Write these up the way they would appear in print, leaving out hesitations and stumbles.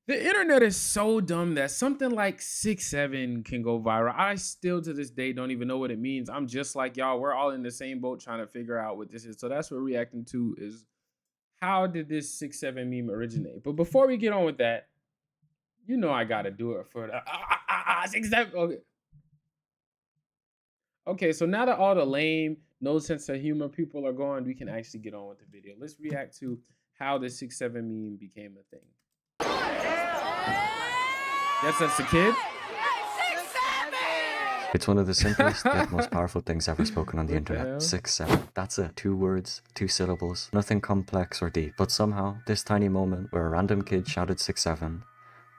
The internet is so dumb that something like 6'7" can go viral. I still to this day don't even know what it means. I'm just like y'all. We're all in the same boat trying to figure out what this is. So that's what we're reacting to is how did this 6'7" meme originate? But before we get on with that, you know I gotta do it for the 6'7". Okay. Okay, so now that all the lame, no sense of humor people are gone, we can actually get on with the video. Let's react to how the 6'7" meme became a thing. Yes, that's the kid. It's one of the simplest yet most powerful things ever spoken on the What the internet. hell? 6'7". That's it. 2 words, 2 syllables, nothing complex or deep. But somehow, this tiny moment where a random kid shouted 6'7"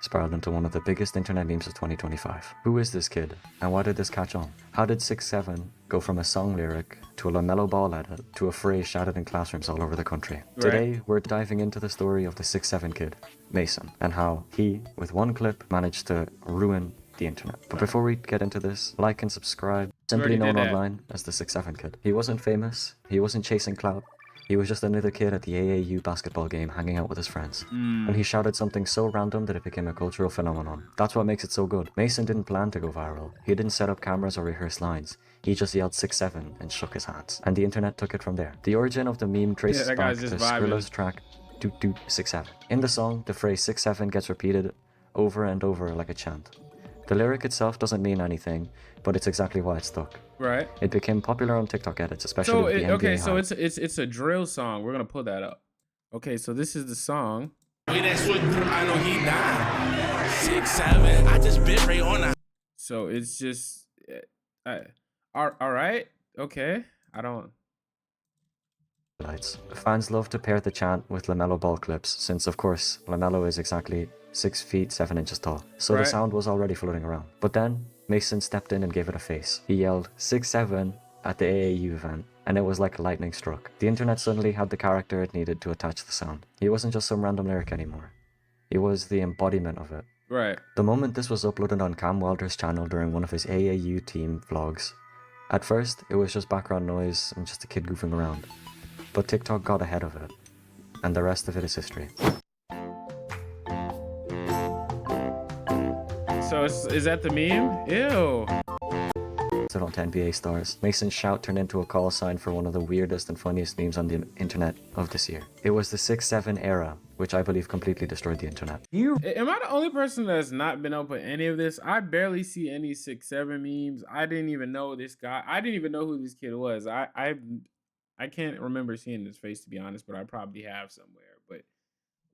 spiraled into one of the biggest internet memes of 2025. Who is this kid? And why did this catch on? How did 6'7" go from a song lyric to a LaMelo Ball edit to a phrase shouted in classrooms all over the country? Right. Today, we're diving into the story of the 6'7" kid, Mason, and how he, with one clip, managed to ruin the internet. But before we get into this, like and subscribe. Simply known online as the 6'7" kid. He wasn't famous, he wasn't chasing clout, he was just another kid at the AAU basketball game hanging out with his friends. And he shouted something so random that it became a cultural phenomenon. That's what makes it so good. Mason didn't plan to go viral. He didn't set up cameras or rehearse lines. He just yelled 6'7" and shook his hands. And the internet took it from there. The origin of the meme traces back to Skrilla's track Doot Doot 6'7". In the song, the phrase 6'7" gets repeated over and over like a chant. The lyric itself doesn't mean anything, but it's exactly why it stuck. Right. It became popular on TikTok edits, especially with the NBA okay, so hype. it's a drill song. We're gonna pull that up. Okay, so this is the song. Way that switch, I know he died. 6'7", I just bit right on that. So it's just, all right, okay. I don't. Fans love to pair the chant with LaMelo Ball clips, since of course LaMelo is exactly 6 feet 7 inches tall. So the sound was already floating around. But then Mason stepped in and gave it a face. He yelled 6'7" at the AAU event, and it was like lightning struck. The internet suddenly had the character it needed to attach the sound. He wasn't just some random lyric anymore. He was the embodiment of it. Right. The moment this was uploaded on Cam Wilder's channel during one of his AAU team vlogs, at first it was just background noise and just a kid goofing around. But TikTok got ahead of it, and the rest of it is history. So is that the meme? Ew. On to NBA stars, Mason's shout turned into a call sign for one of the weirdest and funniest memes on the internet of this year. It was the 6'7" era, which I believe completely destroyed the internet. Am I the only person that's not been up with any of this? I barely see any 6'7" memes. I didn't even know this guy. I didn't even know who this kid was. I can't remember seeing his face, to be honest, but I probably have somewhere. But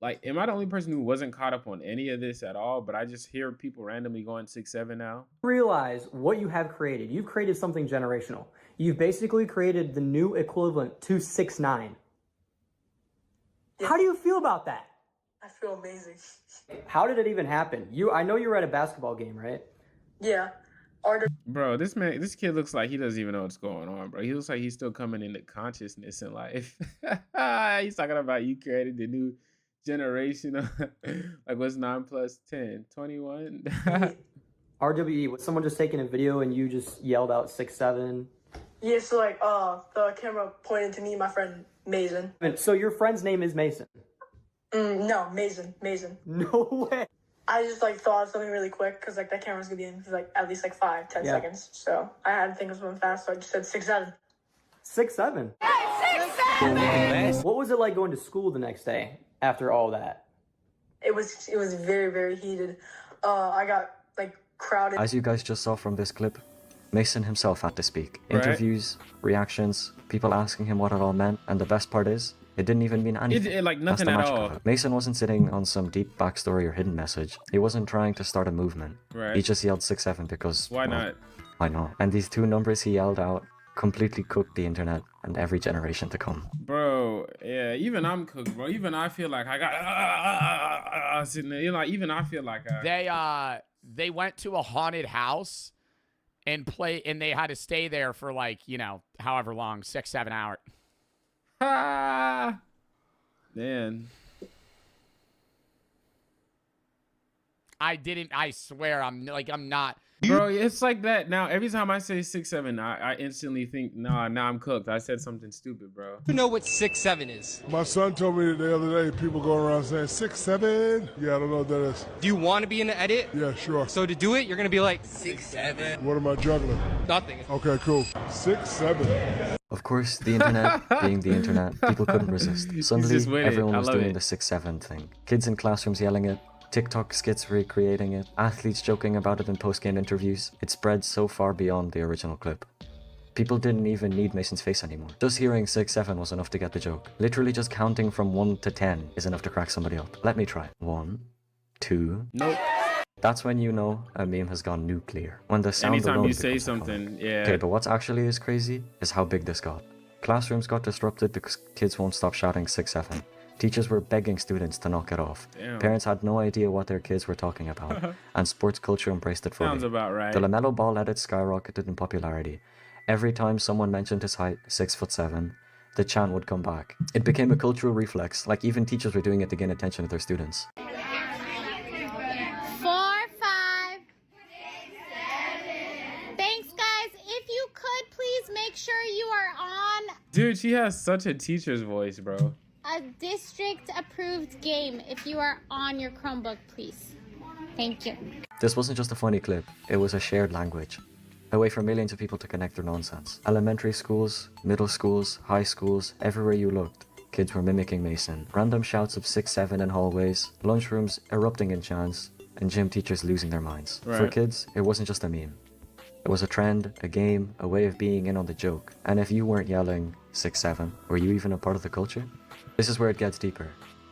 like, am I the only person who wasn't caught up on any of this at all? But I just hear people randomly going 6'7" now. Realize what you have created. You've created something generational. You've basically created the new equivalent to 6'9". Yeah. How do you feel about that? I feel amazing. How did it even happen? I know you were at a basketball game, right? Yeah. Bro, this kid looks like he doesn't even know what's going on, bro. He looks like he's still coming into consciousness in life. He's talking about you created the new generation of, like, what's 9 plus 10? 21? RWE, was someone just taking a video and you just yelled out 6'7"? Yeah, so like the camera pointed to me, my friend Mason. So your friend's name is Mason? No, Mason. No way. I just like thought of something really quick because like that camera's gonna be in for like at least like 5-10 seconds. So I had to think of something fast, so I just said 6'7". 6'7"? 6'7"! What was it like going to school the next day after all that? It was very, very heated. I got like crowded. As you guys just saw from this clip, Mason himself had to speak. Interviews, reactions, people asking him what it all meant, and the best part is, it didn't even mean anything. Like nothing at all. Mason wasn't sitting on some deep backstory or hidden message. He wasn't trying to start a movement. Right. He just yelled 6'7" because why not? Why not? And these 2 numbers he yelled out completely cooked the internet and every generation to come. Bro, yeah, even I'm cooked, bro. Even I feel like I got sitting there. You know, like, even I feel like they went to a haunted house and they had to stay there for like, you know, however long, 6-7 hours. Man. I swear I'm not. Bro, it's like that now. Every time I say 6'7", I instantly think, nah, now I'm cooked. I said something stupid, bro. You know what 6'7" is? My son told me the other day, people go around saying 6'7". Yeah, I don't know what that is. Do you want to be in the edit? Yeah, sure. So to do it, you're gonna be like 6'7". What am I juggling? Nothing. Okay, cool. 6'7". Of course, the internet being the internet, people couldn't resist. Suddenly, just with it. everyone I was love doing it. the 6'7" thing. Kids in classrooms yelling it, TikTok skits recreating it, athletes joking about it in post-game interviews. It spread so far beyond the original clip. People didn't even need Mason's face anymore. Just hearing 6'7" was enough to get the joke. Literally just counting from 1 to 10 is enough to crack somebody up. Let me try. 1, 2. Nope. That's when you know a meme has gone nuclear. When the sound Anytime alone you say becomes iconic. something, yeah. Okay, but what's actually as crazy is how big this got. Classrooms got disrupted because kids won't stop shouting 6'7". Teachers were begging students to knock it off. Damn. Parents had no idea what their kids were talking about, and sports culture embraced it fully. Sounds about right. The LaMelo Ball edit skyrocketed in popularity. Every time someone mentioned his height, 6'7", the chant would come back. It became a cultural reflex, like even teachers were doing it to gain attention of their students. 4, 5. Thanks, guys. If you could, please make sure you are on Dude, she has such a teacher's voice, bro. a district-approved game. If you are on your Chromebook, please. Thank you. This wasn't just a funny clip, it was a shared language. A way for millions of people to connect their nonsense. Elementary schools, middle schools, high schools, everywhere you looked, kids were mimicking Mason. Random shouts of 6'7" in hallways, lunchrooms erupting in chants, and gym teachers losing their minds. For Right. kids, it wasn't just a meme. It was a trend, a game, a way of being in on the joke. And if you weren't yelling 6'7", were you even a part of the culture? This is where it gets deeper.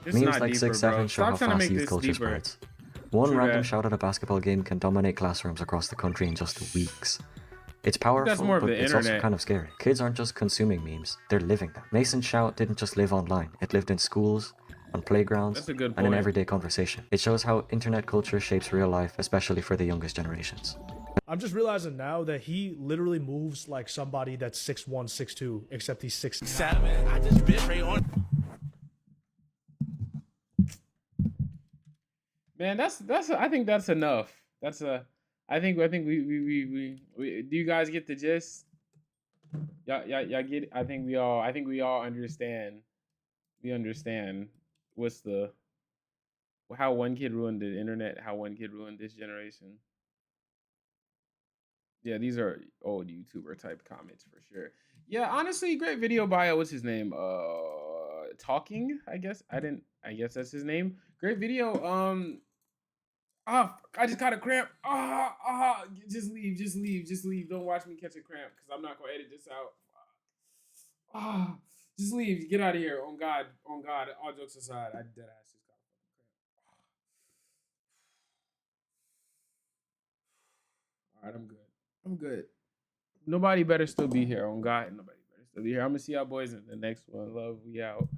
It's Memes not like deeper, 6'7" bro. show Stop how trying to fast make youth this culture deeper. spreads. One True random that. shout at a basketball game can dominate classrooms across the country in just weeks. It's powerful, more of but the it's also internet. kind of scary. Kids aren't just consuming memes, they're living them. Mason's shout didn't just live online, it lived in schools, on playgrounds, That's a good and in point. everyday conversation. It shows how internet culture shapes real life, especially for the youngest generations. I'm just realizing now that he literally moves like somebody that's 6'1", 6'2", except he's 6'9". 7. I just bit right on. Man, that's I think that's enough. I think we do you guys get the gist? Y'all get it? I think we all understand. We understand what's how one kid ruined the internet, how one kid ruined this generation. Yeah, these are old YouTuber type comments for sure. Yeah, honestly, great video bio. What's his name? Talking, I guess. I guess that's his name. Great video. I just caught a cramp. Just leave. Don't watch me catch a cramp because I'm not gonna edit this out. Just leave. Get out of here. On God. All jokes aside, I dead ass just got a fucking cramp. All right, I'm good. Nobody better still be here. On God, nobody better still be here. I'm gonna see y'all boys in the next one. Love, we out.